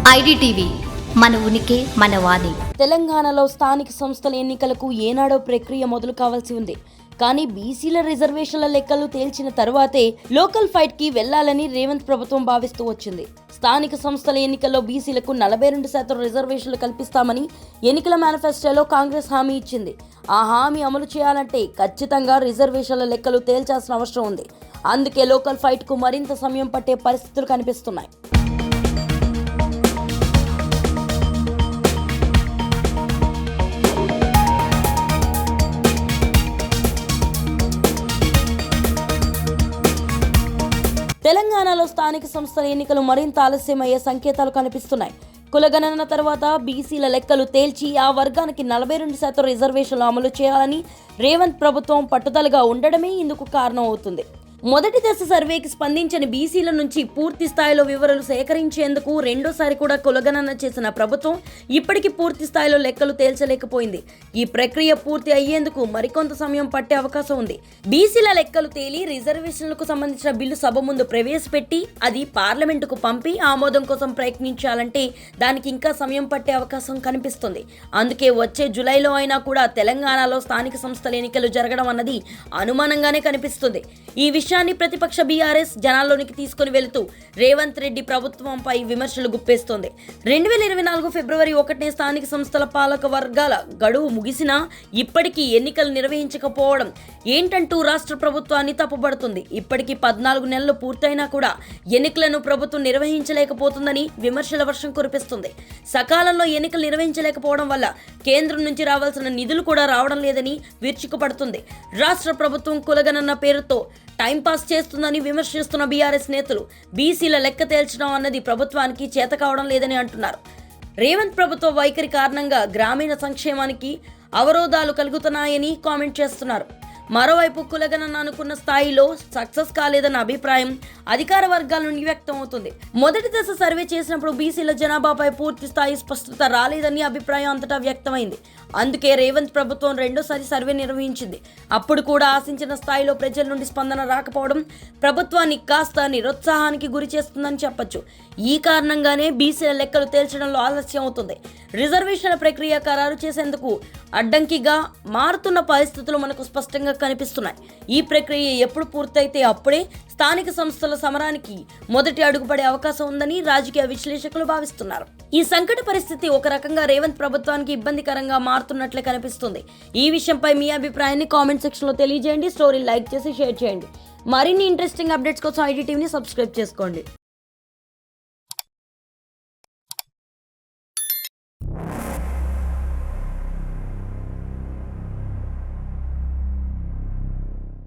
IDTV మన ఉనికి మన వాణి. తెలంగాణలో స్థానిక సంస్థల ఎన్నికలకు ఏనాడో ప్రక్రియ మొదలు కావాల్సి ఉంది. కానీ బీసీల రిజర్వేషన్ల లెక్కలు తేల్చిన తరువాతే లోకల్ ఫైట్ కి వెళ్లాలని రేవంత్ ప్రభుత్వం భావిస్తూ వచ్చింది. స్థానిక సంస్థల ఎన్నికల్లో బీసీలకు 42% రిజర్వేషన్లు కల్పిస్తామని ఎన్నికల మేనిఫెస్టోలో కాంగ్రెస్ హామీ ఇచ్చింది. ఆ హామీ అమలు చేయాలంటే ఖచ్చితంగా రిజర్వేషన్ల లెక్కలు తేల్చాల్సిన అవసరం ఉంది. అందుకే లోకల్ ఫైట్ కు మరింత సమయం పట్టే పరిస్థితులు కనిపిస్తున్నాయి. తెలంగాణలో స్థానిక సంస్థల ఎన్నికలు మరింత ఆలస్యమయ్యే సంకేతాలు కనిపిస్తున్నాయి. కులగణన తర్వాత బీసీల లెక్కలు తేల్చి ఆ వర్గానికి 42% రిజర్వేషన్లు అమలు చేయాలని రేవంత్ ప్రభుత్వం పట్టుదలగా ఉండడమే ఇందుకు కారణం అవుతుంది. మొదటి దశ సర్వేకి స్పందించని బీసీల నుంచి పూర్తి స్థాయిలో వివరాలు సేకరించేందుకు రెండోసారి కూడా కులగణన చేసిన ప్రభుత్వం ఇప్పటికీ పూర్తి స్థాయిలో లెక్కలు తేల్చలేకపోయింది. ఈ ప్రక్రియ పూర్తి అయ్యేందుకు మరికొంత సమయం పట్టే అవకాశం ఉంది. బీసీల లెక్కలు తేలి రిజర్వేషన్లకు సంబంధించిన బిల్లు సభ ముందు ప్రవేశపెట్టి అది పార్లమెంటుకు పంపి ఆమోదం కోసం ప్రయత్నించాలంటే దానికి ఇంకా సమయం పట్టే అవకాశం కనిపిస్తుంది. అందుకే వచ్చే జూలైలో అయినా కూడా తెలంగాణలో స్థానిక సంస్థల ఎన్నికలు జరగడం అన్నది అనుమానంగానే కనిపిస్తుంది. ఈ విషయాన్ని ప్రతిపక్ష బీఆర్ఎస్ జనాల్లోనికి తీసుకుని వెళుతూ రేవంత్ రెడ్డి ప్రభుత్వంపై విమర్శలు గుప్పేస్తోంది. 2024 ఫిబ్రవరి 1నే స్థానిక సంస్థల పాలక వర్గాల గడువు ముగిసినా ఇప్పటికీ ఎన్నికలు నిర్వహించకపోవడం ఏంటంటూ రాష్ట్ర ప్రభుత్వాన్ని తప్పుపడుతుంది. ఇప్పటికీ 14 నెలలు పూర్తయినా కూడా ఎన్నికలను ప్రభుత్వం నిర్వహించలేకపోతుందని విమర్శల వర్షం కురిపిస్తుంది. సకాలంలో ఎన్నికలు నిర్వహించలేకపోవడం వల్ల కేంద్రం నుంచి రావాల్సిన నిధులు కూడా రావడం లేదని విరుచుకుపడుతుంది. రాష్ట్ర ప్రభుత్వం కులగణన పేరుతో టైంపాస్ చేస్తుందని విమర్శిస్తున్న బీఆర్ఎస్ నేతలు బీసీల లెక్క తేల్చడం అన్నది ప్రభుత్వానికి చేత కావడం లేదని అంటున్నారు. రేవంత్ ప్రభుత్వ వైఖరి కారణంగా గ్రామీణ సంక్షేమానికి అవరోధాలు కలుగుతున్నాయని కామెంట్ చేస్తున్నారు. మరోవైపు కులగణన అనుకున్న స్థాయిలో సక్సెస్ కాలేదన్న అభిప్రాయం అధికార వర్గాల నుండి వ్యక్తం అవుతుంది. మొదటి దశ సర్వే చేసినప్పుడు బీసీల జనాభాపై పూర్తి స్థాయి స్పష్టత రాలేదని అభిప్రాయం అంతటా వ్యక్తమైంది. అందుకే రేవంత్ ప్రభుత్వం రెండోసారి సర్వే నిర్వహించింది. అప్పుడు కూడా ఆశించిన స్థాయిలో ప్రజల నుండి స్పందన రాకపోవడం ప్రభుత్వాన్ని కాస్త నిరుత్సాహానికి గురి చేస్తుందని చెప్పొచ్చు. ఈ కారణంగానే బీసీల లెక్కలు తేల్చడంలో ఆలస్యం అవుతుంది. రిజర్వేషన్ల ప్రక్రియ ఖరారు చేసేందుకు అడ్డంకిగా మారుతున్న పరిస్థితులు మనకు స్పష్టంగా కనిపిస్తున్నాయి. ఈ ప్రక్రియ ఎప్పుడు పూర్తయితే అప్పుడే స్థానిక సంస్థల సమరానికి మొదటి అడుగుపడే అవకాశం ఉందని రాజకీయ విశ్లేషకులు భావిస్తున్నారు. ఈ సంకట పరిస్థితి ఒక రకంగా రేవంత్ ప్రభుత్వానికి ఇబ్బందికరంగా మారుతున్నట్లే కనిపిస్తుంది. ఈ విషయంపై మీ అభిప్రాయాన్ని కామెంట్ సెక్షన్లో తెలియజేయండి. స్టోరీ లైక్ చేసి షేర్ చేయండి. మరిన్ని ఇంట్రెస్టింగ్ అప్డేట్స్ కోసం ఐడిటీవీని సబ్స్క్రైబ్ చేసుకోండి.